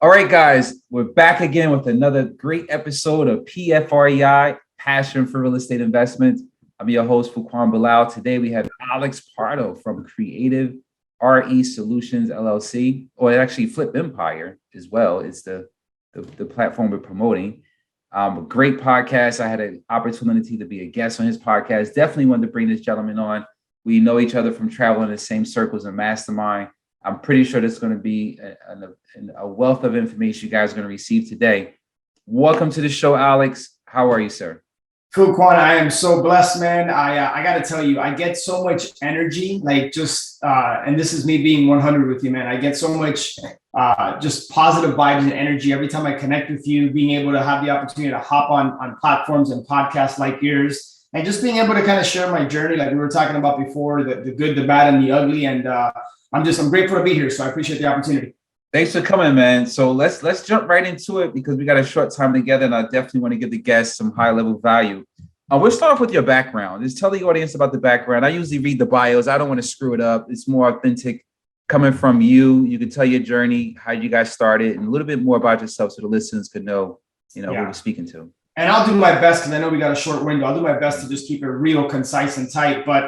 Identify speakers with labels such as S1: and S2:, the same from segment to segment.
S1: All right, guys, we're back again with another great episode of PFREI, Passion for Real Estate Investment. I'm your host, Fuquan Bilal. Today we have Alex Pardo from Creative RE Solutions LLC, or actually Flip Empire as well. It's the platform we're promoting. A great podcast. I had an opportunity to be a guest on his podcast. Definitely wanted to bring this gentleman on. We know each other from traveling in the same circles in Mastermind. I'm pretty sure there's going to be a wealth of information you guys are going to receive today. Welcome to the show, Alex. How are you, sir?
S2: Fuquan, I am so blessed, man. I got to tell you, I get so much energy, and this is me being 100 with you, man. I get so much just positive vibes and energy every time I connect with you, being able to have the opportunity to hop on platforms and podcasts like yours, and just being able to kind of share my journey, like we were talking about before, the good, the bad, and the ugly. And I'm grateful to be here. So I appreciate the opportunity.
S1: Thanks for coming, man. So let's jump right into it because we got a short time together, and I definitely want to give the guests some high level value. We'll start off with your background. Just tell the audience about the background. I usually read the bios. I don't want to screw it up. It's more authentic coming from you. You can tell your journey, how you guys started, and a little bit more about yourself so the listeners could know, who we're speaking to.
S2: And I'll do my best because I know we got a short window. I'll do my best to just keep it real, concise, and tight. But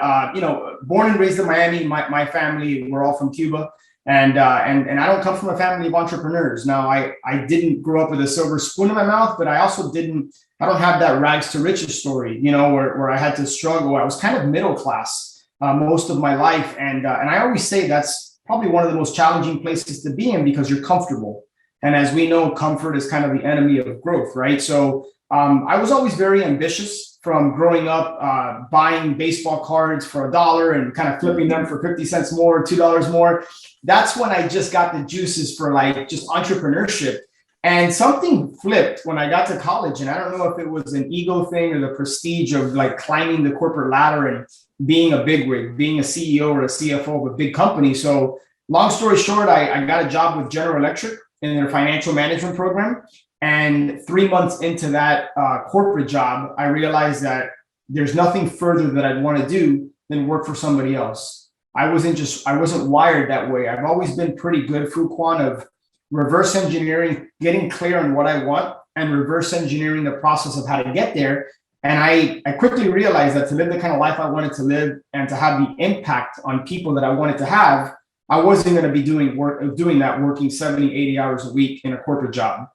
S2: born and raised in Miami, my family, we're all from Cuba. And I don't come from a family of entrepreneurs. Now, I didn't grow up with a silver spoon in my mouth, but I also I don't have that rags to riches story, where I had to struggle. I was kind of middle class most of my life. And I always say that's probably one of the most challenging places to be in because you're comfortable. And as we know, comfort is kind of the enemy of growth, right? So I was always very ambitious from growing up, buying baseball cards for $1 and kind of flipping them for 50 cents more, $2 more. That's when I just got the juices for just entrepreneurship. And something flipped when I got to college. And I don't know if it was an ego thing or the prestige of climbing the corporate ladder and being a bigwig, being a CEO or a CFO of a big company. So long story short, I got a job with General Electric in their financial management program. And 3 months into that corporate job, I realized that there's nothing further that I'd want to do than work for somebody else. I wasn't wired that way. I've always been pretty good, Fuquan, of reverse engineering, getting clear on what I want and reverse engineering the process of how to get there. And I quickly realized that to live the kind of life I wanted to live and to have the impact on people that I wanted to have, I wasn't going to be doing that working 70, 80 hours a week in a corporate job.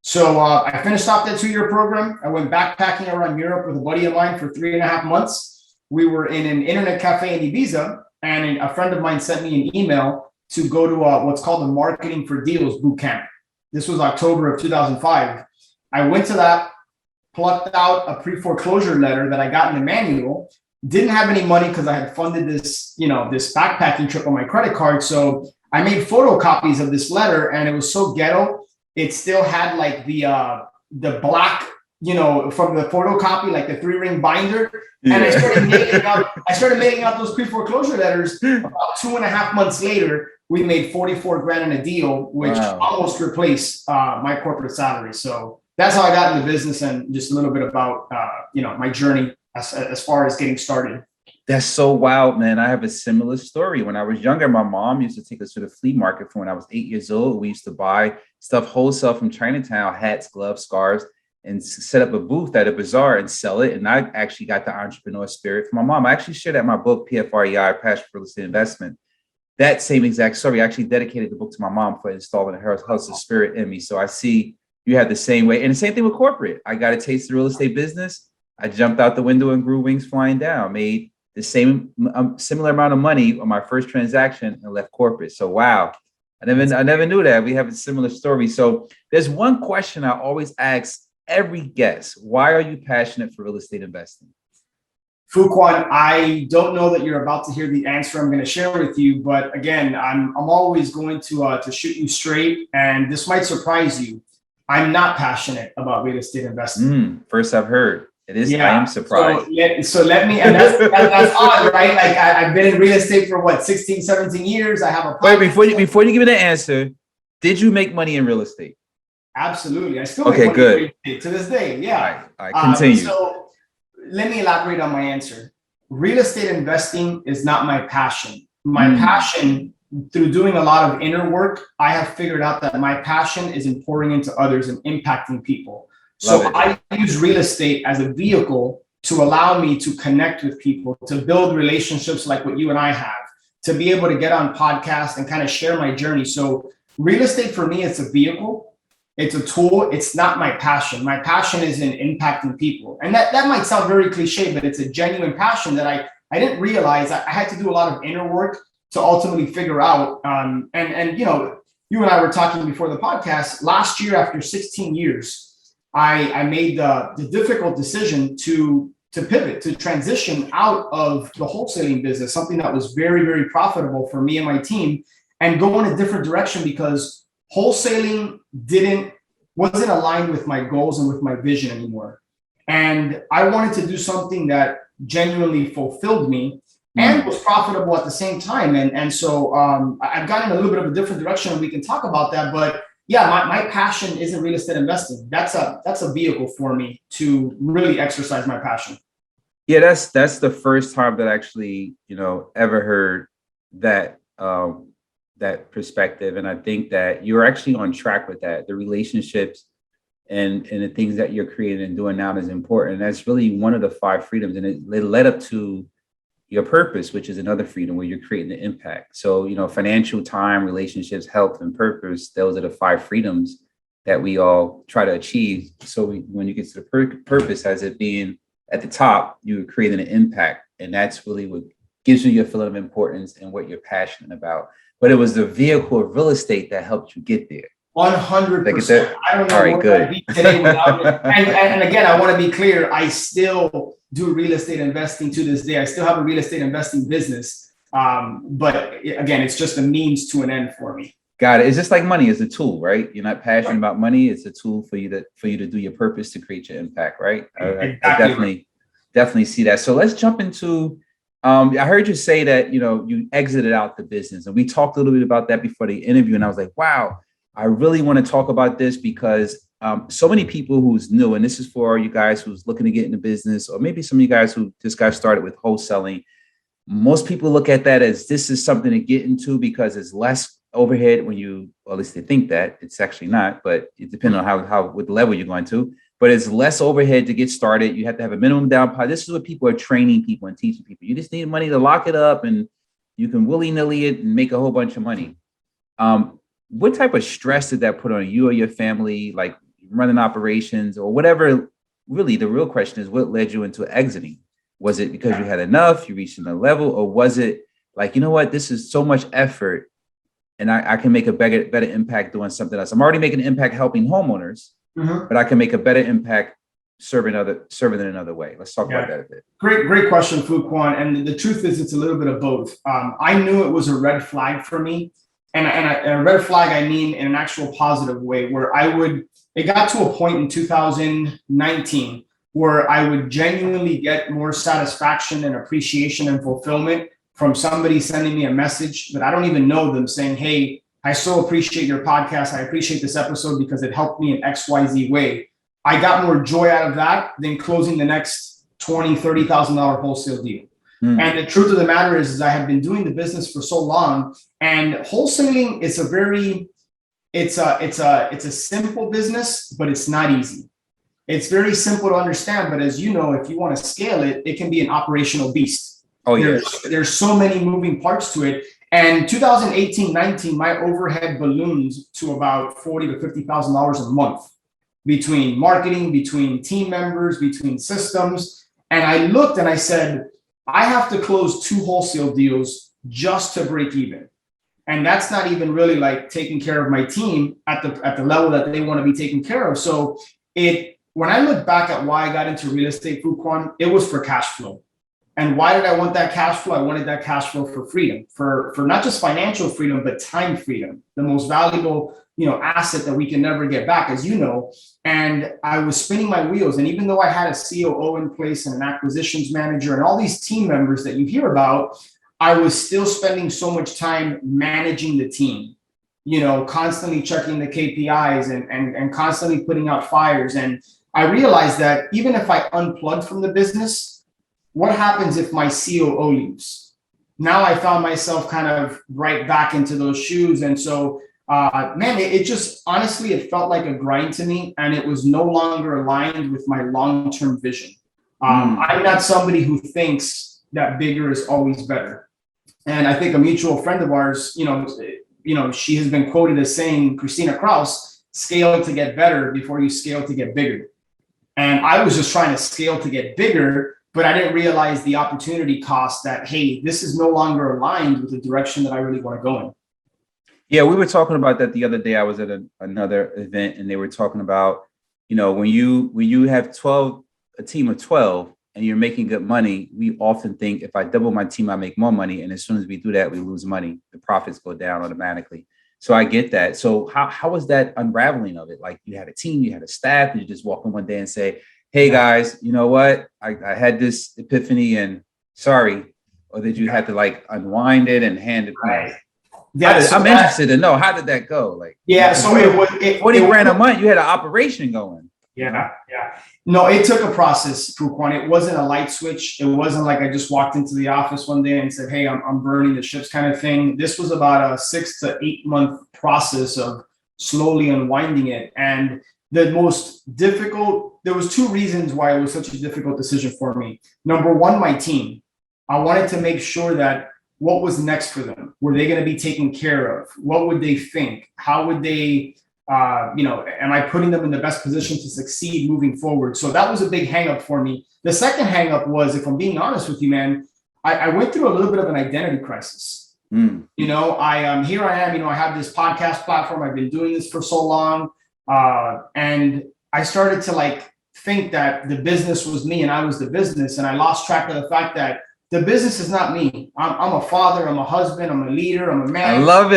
S2: So I finished off that 2-year program. I went backpacking around Europe with a buddy of mine for 3.5 months. We were in an internet cafe in Ibiza, and a friend of mine sent me an email to go to what's called the Marketing for Deals boot camp. This was October of 2005. I went to that, plucked out a pre-foreclosure letter that I got in the manual. Didn't have any money because I had funded this backpacking trip on my credit card. So I made photocopies of this letter, and it was so ghetto. It still had the black, from the photocopy, like the 3-ring binder. Yeah. And I started mailing out those pre-foreclosure letters. About 2.5 months later, we made 44 grand in a deal, which almost replaced my corporate salary. So that's how I got into business, and just a little bit about, my journey as far as getting started.
S1: That's so wild, man. I have a similar story. When I was younger, my mom used to take us to the flea market from when I was 8 years old. We used to buy stuff wholesale from Chinatown, hats, gloves, scarves, and set up a booth at a bazaar and sell it. And I actually got the entrepreneur spirit from my mom. I actually shared that in my book, PFREI, Passion for Real Estate Investment. That same exact story. I actually dedicated the book to my mom for installing her hustle spirit in me. So I see you have the same way. And the same thing with corporate. I got a taste of the real estate business. I jumped out the window and grew wings flying down, made the same similar amount of money on my first transaction and left corporate. So wow, I never knew that. We have a similar story. So there's one question I always ask every guest: why are you passionate for real estate investing?
S2: Fuquan, I don't know that you're about to hear the answer I'm going to share with you, but again, I'm always going to shoot you straight, and this might surprise you. I'm not passionate about real estate investing.
S1: First I've heard. It is. Yeah. I am surprised.
S2: So let me, and that's odd, right? Like I've been in real estate for 16, 17 years. I have a
S1: wait before you give me the answer. Did you make money in real estate?
S2: Absolutely. I still make money in real estate to this day. Yeah.
S1: All right, continue.
S2: So let me elaborate on my answer. Real estate investing is not my passion. My passion through doing a lot of inner work, I have figured out that my passion is in pouring into others and impacting people. So I use real estate as a vehicle to allow me to connect with people, to build relationships like what you and I have, to be able to get on podcasts and kind of share my journey. So real estate for me, it's a vehicle. It's a tool. It's not my passion. My passion is in impacting people. And that might sound very cliche, but it's a genuine passion that I didn't realize. I had to do a lot of inner work to ultimately figure out. And you know, you and I were talking before the podcast. Last year, after 16 years, I made the difficult decision to pivot, to transition out of the wholesaling business, something that was very, very profitable for me and my team, and go in a different direction because wholesaling wasn't aligned with my goals and with my vision anymore. And I wanted to do something that genuinely fulfilled me and was profitable at the same time. And so I've gotten a little bit of a different direction, and we can talk about that. But yeah, my passion isn't real estate investing. That's a vehicle for me to really exercise my passion.
S1: Yeah, that's the first time that I actually, ever heard that that perspective. And I think that you're actually on track with that. The relationships and the things that you're creating and doing now is important. And that's really one of the 5 freedoms. And it led up to your purpose, which is another freedom where you're creating the impact. So, financial, time, relationships, health, and purpose, those are the 5 freedoms that we all try to achieve. So when you get to the purpose as it being at the top, you're creating an impact. And that's really what gives you your feeling of importance and what you're passionate about. But it was the vehicle of real estate that helped you get there.
S2: 100%. I don't know where I'd be today without it. And again, I want to be clear. I still do real estate investing to this day. I still have a real estate investing business. But again, it's just a means to an end for me.
S1: Got it. It's just like money is a tool, right? You're not passionate about money. It's a tool for you to do your purpose, to create your impact, right? I definitely see that. So let's jump into. I heard you say that you exited out the business, and we talked a little bit about that before the interview. And I was like, wow, I really want to talk about this because so many people who's new, and this is for you guys who's looking to get into business, or maybe some of you guys who just got started with wholesaling. Most people look at that as this is something to get into because it's less overhead or at least they think that. It's actually not, but it depends on how what level you're going to. But it's less overhead to get started. You have to have a minimum down deposit. This is what people are training people and teaching people. You just need money to lock it up, and you can willy-nilly it and make a whole bunch of money. What type of stress did that put on you or your family, like running operations or whatever? Really, the real question is, what led you into exiting? Was it because you had enough, you reached a level, or was it like, this is so much effort and I can make a better impact doing something else? I'm already making an impact helping homeowners, but I can make a better impact serving in another way. Let's talk about that a bit.
S2: Great question, Fuquan. And the truth is, it's a little bit of both. I knew it was a red flag for me. And a red flag, I mean, in an actual positive way, where it got to a point in 2019 where I would genuinely get more satisfaction and appreciation and fulfillment from somebody sending me a message that I don't even know them, saying, hey, I so appreciate your podcast. I appreciate this episode because it helped me in XYZ way. I got more joy out of that than closing the next $20,000, $30,000 wholesale deal. And the truth of the matter is I have been doing the business for so long, and wholesaling is it's a simple business, but it's not easy. It's very simple to understand, but as you know, if you want to scale it, it can be an operational beast. Oh, yes. There's so many moving parts to it. And 2018-19, my overhead ballooned to about $40,000 to $50,000 a month between marketing, between team members, between systems. And I looked and I said, I have to close 2 wholesale deals just to break even. And that's not even really like taking care of my team at the level that they want to be taken care of. So when I look back at why I got into real estate, Fuquan, it was for cash flow. And why did I want that cash flow? I wanted that cash flow for freedom, for not just financial freedom, but time freedom, the most valuable, asset that we can never get back, as you know. And I was spinning my wheels. And even though I had a COO in place and an acquisitions manager and all these team members that you hear about, I was still spending so much time managing the team, constantly checking the KPIs and constantly putting out fires. And I realized that even if I unplugged from the business, what happens if my COO leaves? now I found myself kind of right back into those shoes. And so, man, it just honestly, it felt like a grind to me, and it was no longer aligned with my long-term vision. I'm not somebody who thinks that bigger is always better. And I think a mutual friend of ours, she has been quoted as saying, Christina Kraus, scale to get better before you scale to get bigger. And I was just trying to scale to get bigger, but I didn't realize the opportunity cost that, hey, this is no longer aligned with the direction that I really want to go in.
S1: Yeah, we were talking about that the other day. I was at another event, and they were talking about, when you have a team of 12 and you're making good money, we often think if I double my team, I make more money. And as soon as we do that, we lose money. The profits go down automatically. So I get that. So how was that unraveling of it? Like, you had a team, you had a staff, and you just walk in one day and say, hey guys, you know what? I had this epiphany and sorry. Or did you have to like unwind it and hand it?
S2: Right.
S1: I'm interested to know, how did that go? Like,
S2: so it was
S1: 40 grand a month. You had an operation going.
S2: Yeah. No, it took a process, Fuquan. It wasn't a light switch. It wasn't like I just walked into the office one day and said, hey, I'm burning the ships kind of thing. This was about a 6 to 8 month process of slowly unwinding it. And there was 2 reasons why it was such a difficult decision for me. Number one, my team. I wanted to make sure that what was next for them? Were they going to be taken care of? What would they think? How would they, am I putting them in the best position to succeed moving forward? So that was a big hang up for me. The second hang up was, if I'm being honest with you, man, I went through a little bit of an identity crisis. Here I am, I have this podcast platform. I've been doing this for so long. And I started to think that the business was me and I was the business. And I lost track of the fact that the business is not me. I'm a father, I'm a husband, I'm a leader, I'm a man.
S1: I love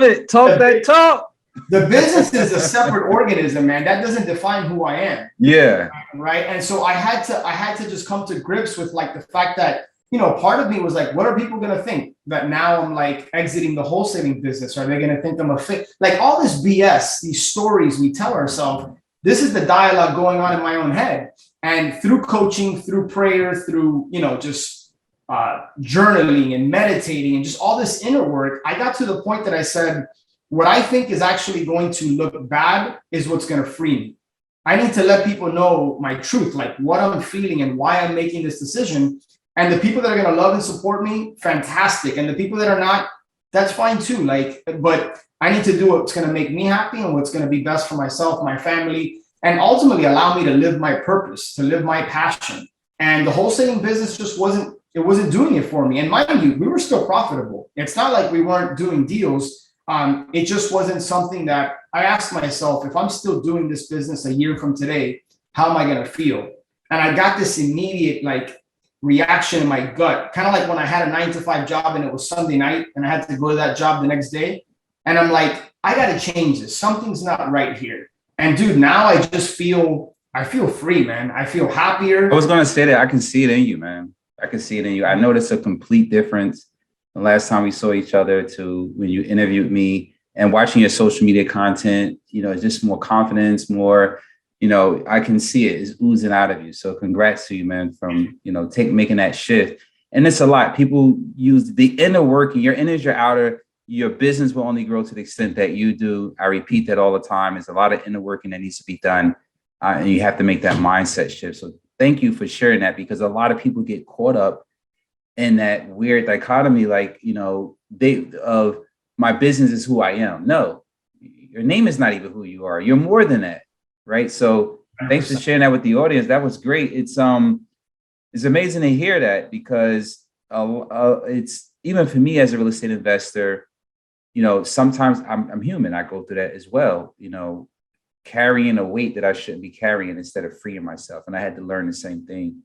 S1: it. Talk that talk.
S2: The business is a separate organism, man. That doesn't define who I am.
S1: Yeah.
S2: Right. And so I had to just come to grips with the fact that, part of me was like, what are people going to think that now I'm exiting the wholesaling business? Are they going to think I'm a fit? All this BS, these stories we tell ourselves, this is the dialogue going on in my own head. And through coaching, through prayer, through, just journaling and meditating and just all this inner work, I got to the point that I said, what I think is actually going to look bad is what's going to free me. I need to let people know my truth, what I'm feeling and why I'm making this decision. And the people that are going to love and support me, fantastic. And the people that are not, that's fine too. But I need to do what's going to make me happy and what's going to be best for myself, my family, and ultimately allow me to live my purpose, to live my passion. And the wholesaling business just wasn't doing it for me. And mind you, we were still profitable. It's not like we weren't doing deals. It just wasn't something that I asked myself, if I'm still doing this business a year from today, how am I going to feel? And I got this immediate reaction in my gut, kind of like when I had a 9-to-5 job and it was Sunday night and I had to go to that job the next day. And I'm like, I got to change this. Something's not right here. And dude, now I feel free, man. I feel happier.
S1: I was going to say that I can see it in you, man. I can see it in you. I noticed a complete difference the last time we saw each other to when you interviewed me, and watching your social media content, just more confidence, more, I can see it is oozing out of you. So congrats to you, man, from, making that shift. And it's a lot. People use the inner work, and your inner is your outer. Your business will only grow to the extent that you do. I repeat that all the time. There's a lot of inner working that needs to be done. And you have to make that mindset shift. So thank you for sharing that, because a lot of people get caught up in that weird dichotomy, of my business is who I am. No, your name is not even who you are. You're more than that, right? So thanks for sharing that with the audience. That was great. It's amazing to hear that, because it's, even for me as a real estate investor, sometimes I'm human. I go through that as well, carrying a weight that I shouldn't be carrying instead of freeing myself. And I had to learn the same thing.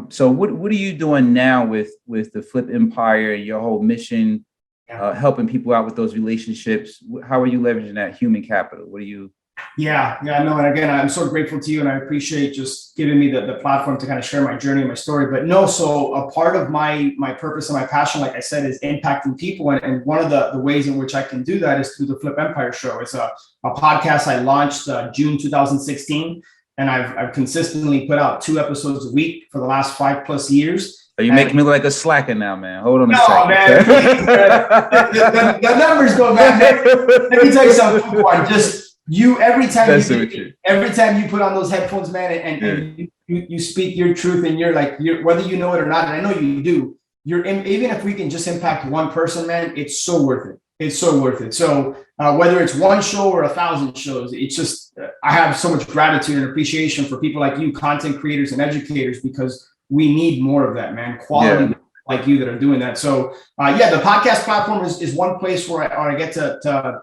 S1: So what are you doing now with the Flip Empire, your whole mission, helping people out with those relationships? How are you leveraging that human capital? What are you?
S2: Yeah, no. And again, I'm so grateful to you, and I appreciate just giving me the platform to kind of share my journey and my story. But no, so a part of my purpose and my passion, like I said, is impacting people. And one of the ways in which I can do that is through the Flip Empire Show. It's a podcast I launched June 2016. And I've consistently put out 2 episodes a week for the last 5+ years.
S1: Are you making me look like a slacker now, man? Hold on a
S2: No,
S1: second.
S2: man. The numbers go back, man. Let me tell you something, Juan. Just you every time you put on those headphones, man, and you speak your truth, and you're whether you know it or not, and I know you do. Even if we can just impact one person, man, it's so worth it. It's so worth it. So whether it's one show or 1,000 shows, it's just I have so much gratitude and appreciation for people like you, content creators and educators, because we need more of that, man. Quality like you that are doing that. So the podcast platform is one place where I get to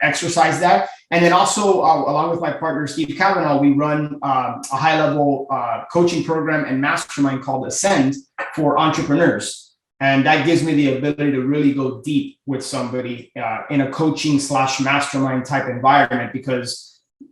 S2: exercise that. And then also along with my partner, Steve Cavanaugh, we run a high level coaching program and mastermind called Ascend for entrepreneurs. And that gives me the ability to really go deep with somebody in a coaching / mastermind type environment, because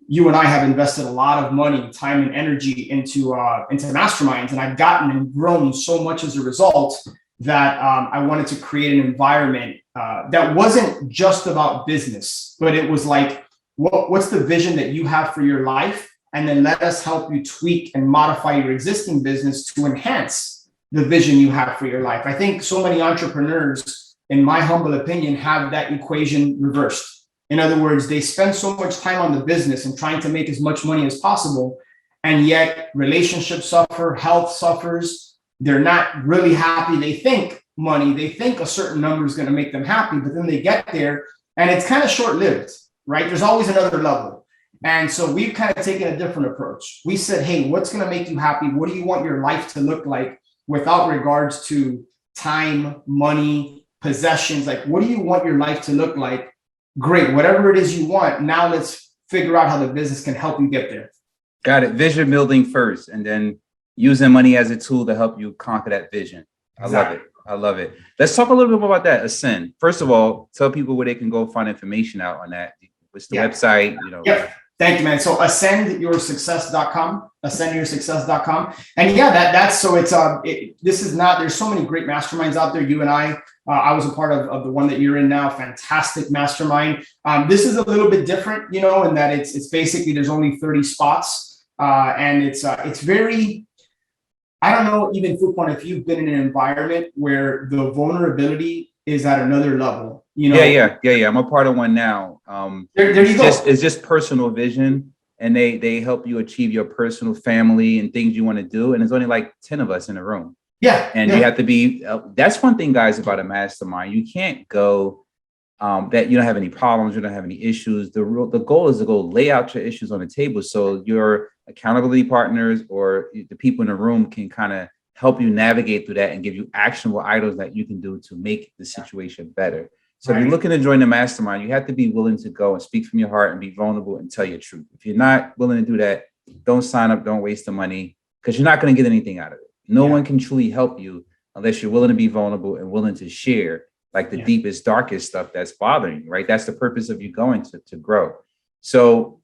S2: you and I have invested a lot of money, time, and energy into masterminds, and I've gotten and grown so much as a result that I wanted to create an environment that wasn't just about business, but it was like, what's the vision that you have for your life? And then let us help you tweak and modify your existing business to enhance the vision you have for your life. I think so many entrepreneurs, in my humble opinion, have that equation reversed. In other words, they spend so much time on the business and trying to make as much money as possible, and yet relationships suffer, health suffers. They're not really happy. They think a certain number is going to make them happy, but then they get there and it's kind of short-lived, right? There's always another level. And so we've kind of taken a different approach. We said, hey, what's going to make you happy? What do you want your life to look like without regards to time, money, possessions? Like, what do you want your life to look like? Great, whatever it is you want. Now let's figure out how the business can help you get there.
S1: Got it. Vision building first, and then using money as a tool to help you conquer that vision.
S2: Exactly.
S1: I love it. Let's talk a little bit more about that. Ascend. First of all, tell people where they can go find information out on that. What's the website?
S2: Yep. Thank you, man. So ascendyoursuccess.com, ascendyoursuccess.com. And that's so it's this is not, there's so many great masterminds out there. You and I was a part of the one that you're in now. Fantastic mastermind. This is a little bit different, in that it's basically there's only 30 spots. And it's very, I don't know, even Fupon, if you've been in an environment where the vulnerability is at another level.
S1: Yeah. I'm a part of one now.
S2: There you go.
S1: It's just personal vision, and they help you achieve your personal family and things you want to do. And there's only like 10 of us in the room.
S2: Yeah.
S1: And you have to be, that's one thing, guys, about a mastermind. You can't go that you don't have any problems, you don't have any issues. The goal is to go lay out your issues on the table so your accountability partners or the people in the room can kind of help you navigate through that and give you actionable items that you can do to make the situation better. So if you're looking to join the mastermind, you have to be willing to go and speak from your heart and be vulnerable and tell your truth. If you're not willing to do that, don't sign up, don't waste the money, because you're not going to get anything out of it. No one can truly help you unless you're willing to be vulnerable and willing to share like the deepest, darkest stuff that's bothering you, right? That's the purpose of you going to grow. So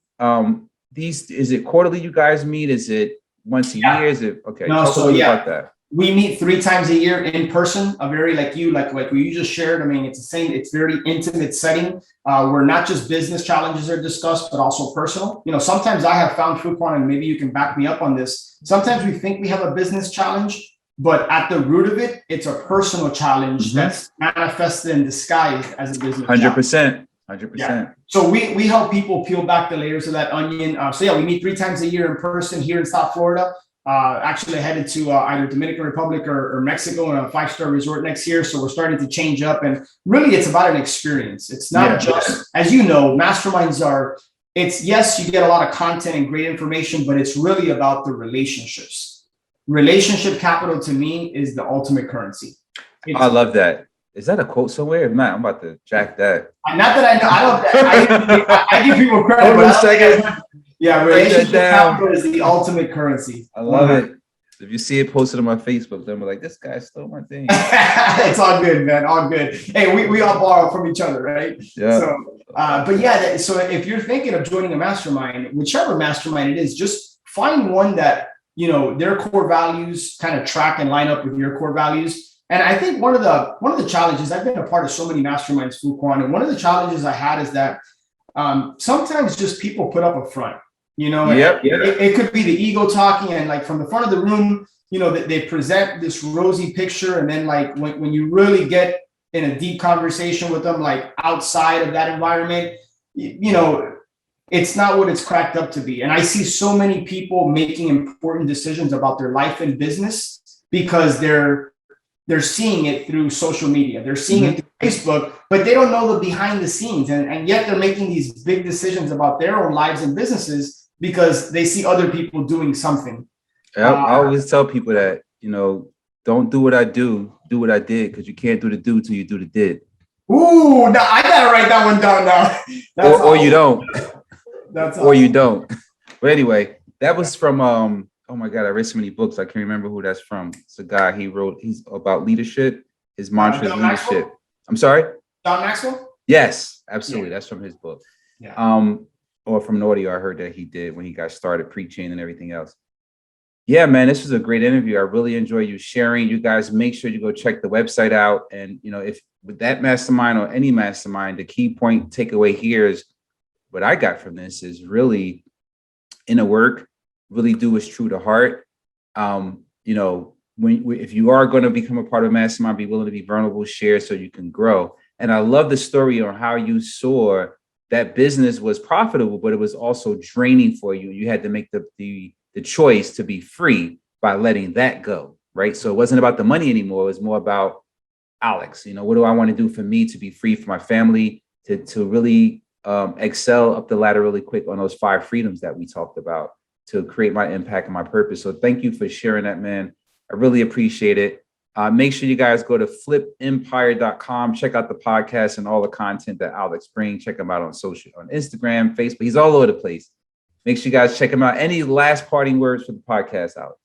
S1: is it quarterly you guys meet? Is it once a year? Is it okay?
S2: No,
S1: talk a little about that.
S2: We meet 3 times a year in person, a very like what you just shared. I mean, it's the same, it's very intimate setting where not just business challenges are discussed, but also personal. Sometimes I have found, Fupon, and maybe you can back me up on this. Sometimes we think we have a business challenge, but at the root of it, it's a personal challenge that's manifested and disguised as a business 100%.
S1: 100%.
S2: Yeah. So we help people peel back the layers of that onion. We meet 3 times a year in person here in South Florida. Actually headed to either Dominican Republic or Mexico in a 5-star resort next year. So we're starting to change up, and really it's about an experience. It's not just, as you know, masterminds are, yes, you get a lot of content and great information, but it's really about the relationships. Relationship capital to me is the ultimate currency.
S1: I love that. Is that a quote somewhere? If not, I'm about to jack that.
S2: Not that I know. I give people credit.
S1: Hold on a second.
S2: Relationship capital is the ultimate currency.
S1: I love it. If you see it posted on my Facebook, then we're like, this guy stole my thing.
S2: It's all good, man. All good. Hey, we all borrow from each other, right?
S1: Yeah.
S2: So, so if you're thinking of joining a mastermind, whichever mastermind it is, just find one that, their core values kind of track and line up with your core values. And I think one of the challenges, I've been a part of so many masterminds, Fuquan, and one of the challenges I had is that sometimes just people put up a front. It could be the ego talking, and like from the front of the room, they present this rosy picture, and then like when you really get in a deep conversation with them, like outside of that environment, it's not what it's cracked up to be. And I see so many people making important decisions about their life and business because they're seeing it through social media. They're seeing it through Facebook, but they don't know the behind the scenes. And yet they're making these big decisions about their own lives and businesses because they see other people doing something.
S1: I always tell people that, don't do what I do what I did, because you can't do the do till you do the did.
S2: Ooh, now I gotta write that one down now.
S1: Or you don't. That's awesome. Or you don't. But anyway, that was from oh my God, I read so many books. I can't remember who that's from. It's a guy he's about leadership. His mantra is leadership. Maxwell? I'm sorry?
S2: John Maxwell?
S1: Yes, absolutely. Yeah. That's from his book.
S2: Yeah.
S1: Or from an audio I heard that he did when he got started preaching and everything else. Yeah, man, this was a great interview. I really enjoy you sharing. You guys make sure you go check the website out. And, if with that mastermind or any mastermind, the key point takeaway here is what I got from this is really inner work, really do what's true to heart. If you are going to become a part of mastermind, be willing to be vulnerable, share so you can grow. And I love the story on how you saw that business was profitable, but it was also draining for you. You had to make the choice to be free by letting that go, right? So it wasn't about the money anymore. It was more about Alex, what do I want to do for me to be free for my family, to really excel up the ladder really quick on those 5 freedoms that we talked about, to create my impact and my purpose. So thank you for sharing that, man. I really appreciate it. Make sure you guys go to flipempire.com, check out the podcast and all the content that Alex brings. Check him out on Instagram, Facebook. He's all over the place. Make sure you guys check him out. Any last parting words for the podcast, Alex?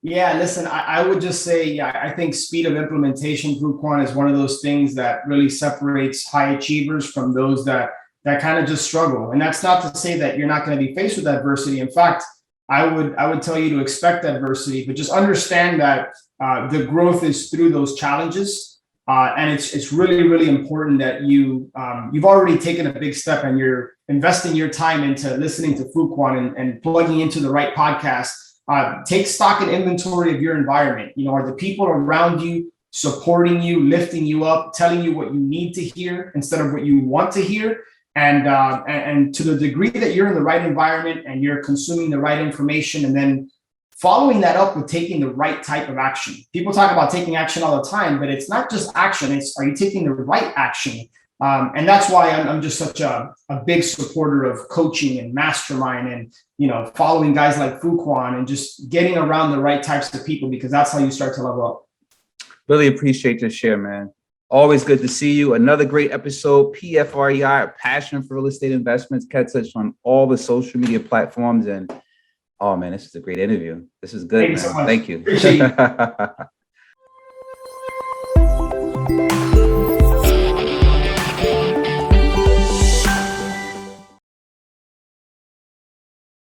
S2: Yeah, listen, I would just say, I think speed of implementation through Quan is one of those things that really separates high achievers from those that kind of just struggle. And that's not to say that you're not going to be faced with adversity. In fact, I would tell you to expect adversity, but just understand that the growth is through those challenges. And it's really, really important that you've already taken a big step and you're investing your time into listening to Fuquan and plugging into the right podcast. Take stock and inventory of your environment. Are the people around you supporting you, lifting you up, telling you what you need to hear instead of what you want to hear? And to the degree that you're in the right environment and you're consuming the right information, and then following that up with taking the right type of action. People talk about taking action all the time, but it's not just action. It's, are you taking the right action? And that's why I'm just such a big supporter of coaching and mastermind and, following guys like Fuquan and just getting around the right types of people, because that's how you start to level up.
S1: Really appreciate your share, man. Always good to see you. Another great episode, PFREI, a passion for real estate investments. Catch us on all the social media platforms. And oh man, this is a great interview. This is good, man. Thank you.
S2: Appreciate you.